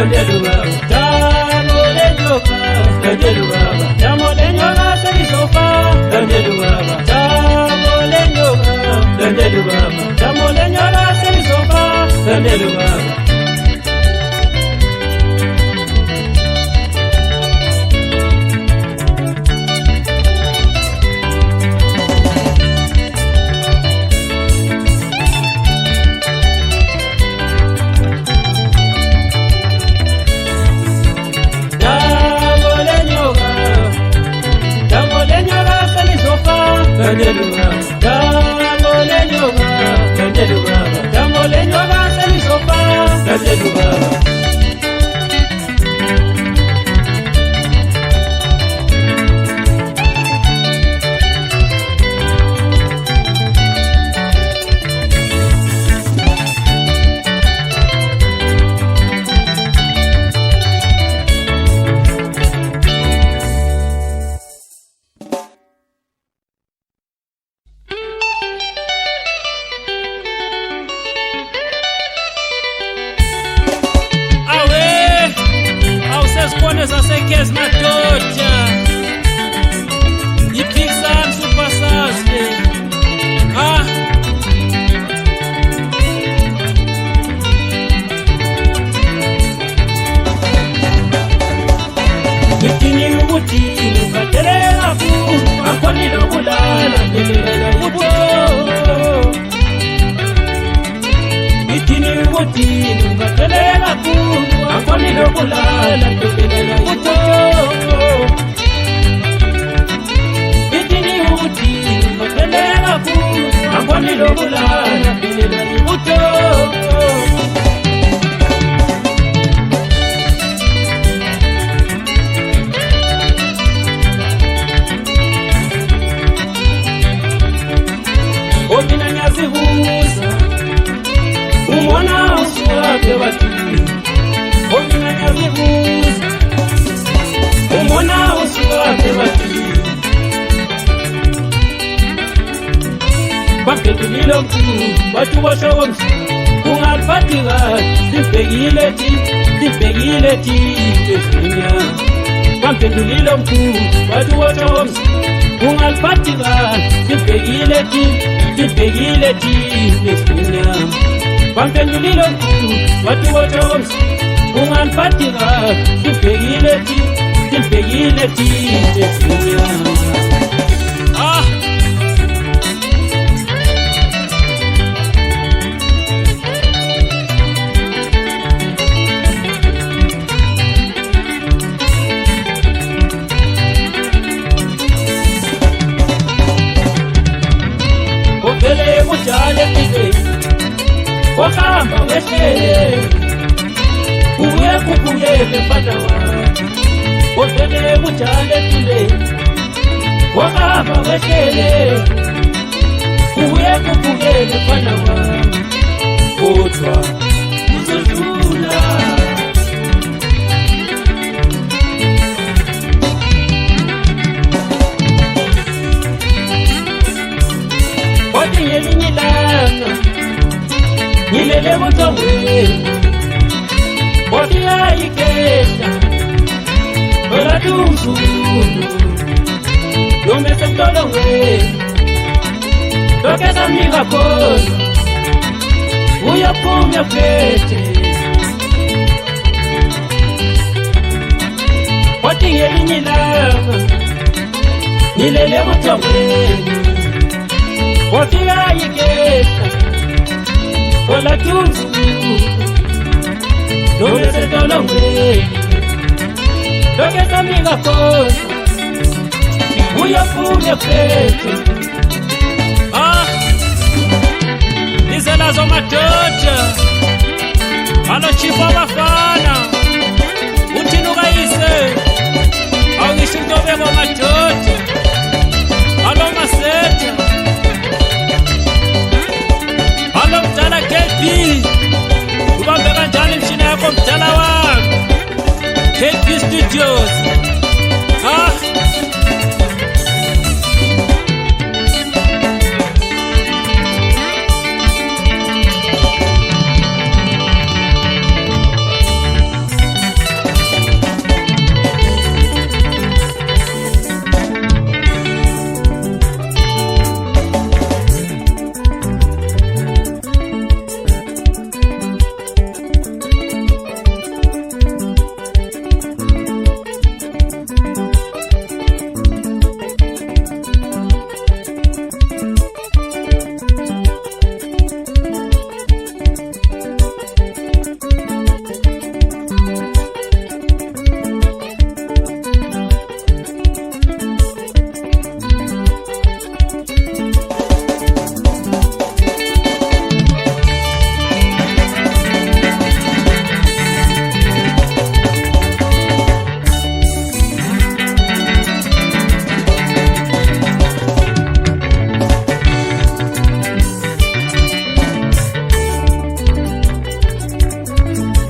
Tandelu baba, tamole nyoka. Tandelu baba, tamole nyoka selisofa. Tandelu baba, tamole nyoka. Tandelu baba, tamole nyoka selisofa. Tandelu baba. Tandelu baba, tamole nyoka. Tandelu baba, tamole nyoka selisofa. Tandelu baba. Zasekes madoda Yipixam supersasle Yitini ubutini ukatelela ku Akwani lobulala telela yuto Yitini ubutini ukatelela ku Akwani lobulala telela yuto Yitini ubutini ukatelela ku Akwani lobulala telela yuto Omina nyazihuza Umona usuwake watini Omina nyazihuza Umona usuwake watini Paketu nilo mkuu Watu washawa msu Ungalfatiga Sipegile ti Tesinya Paketu nilo mkuu Watu washawa msu Ungalfatiga Sipegile ti Tesinya Pampendulilo mkuu Watu watomsi Ungalfatiga Sipegile ti Tesinya Okele mujale kide Wakamba weshele Uwe kukuyele padawa Okele mujale kide Wakamba weshele Uwe kukuyele padawa Kotwa Uzojula Nilele mutongwe Bodia ikesha Ola tumsulu Nomese mtolongwe Tokesa miga kosa Uya kumya fete Bodia inyilama Nilele mutongwe Bodia ikesha Ola tunzu Nomese tolongwe Tokesa miga kosa Uya kumya fete Izela zo madoda Anochifwa bafana Utinuka ise Awishu mtobeko madoda Alo maseta Alo mtala KP Ubambeka njani mshina yako mtala wangu KP Studios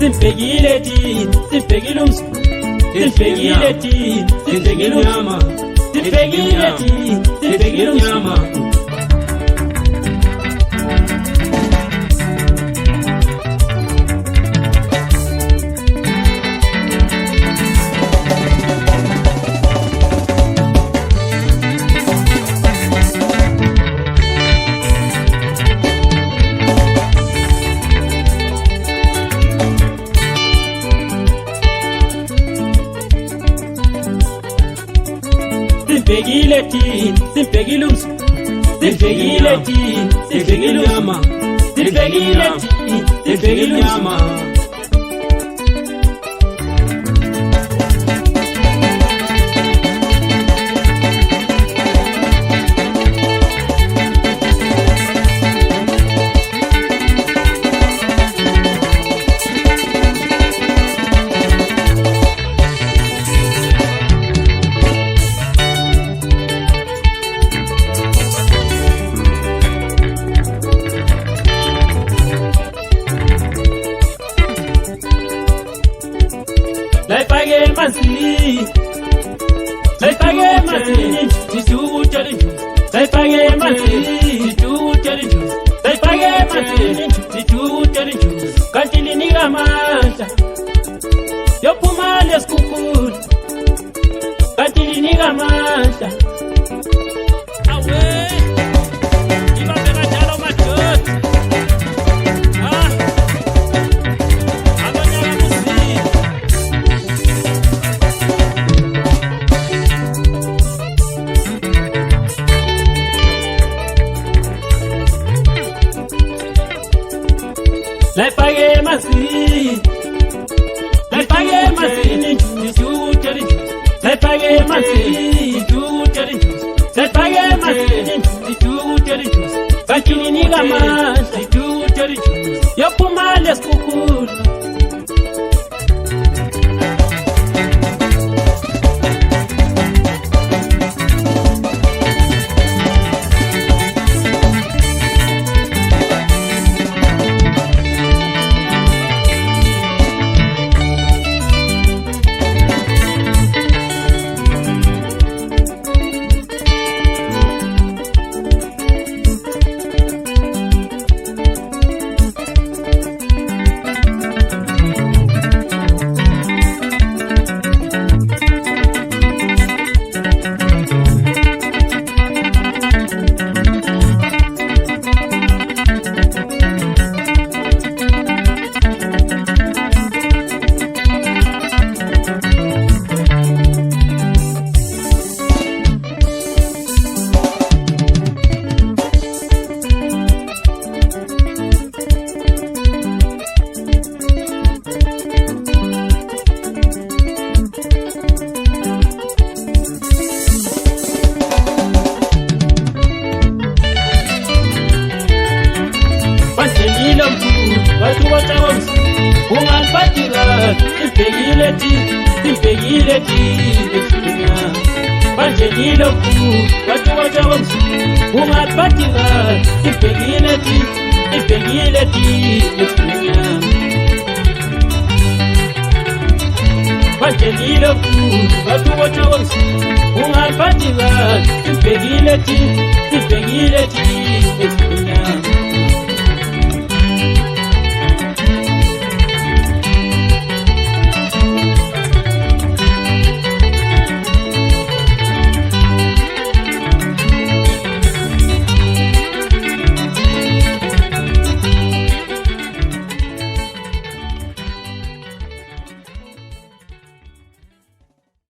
Simpegile ti, simpegile umsu, simpegile ti, simpegile unyama, simpegile ti, simpegile unyama. Simpegile ti, simpegile umsu, simpegile ti, simpegile unyama, simpegile ti, simpegile unyama. Laipage masini, laipage masini, tisu chalichu. Laipage masini, tisu chalichu. Laipage masini, tisu chalichu. Kantili ni gamasha, yopumale skukul. Kantili ni gamasha. Awe, iba pega chalo matot. Laipage masini, laipage masini, tisu chalichu. Laipage masini, tisu chalichu. Laipage masini, tisu chalichu. Kantili ni gamasha, tisu chalichu. Yopumale skukul. Watu watawamsi, ungalpatira, simpegile ti, simpegile ti, efunya. Panjelilo ku, watu watawamsi, ungalpatira, simpegile ti, simpegile ti, efunya. Panjelilo ku, watu watawamsi, ungalpatira, simpegile ti, simpegile ti, efunya.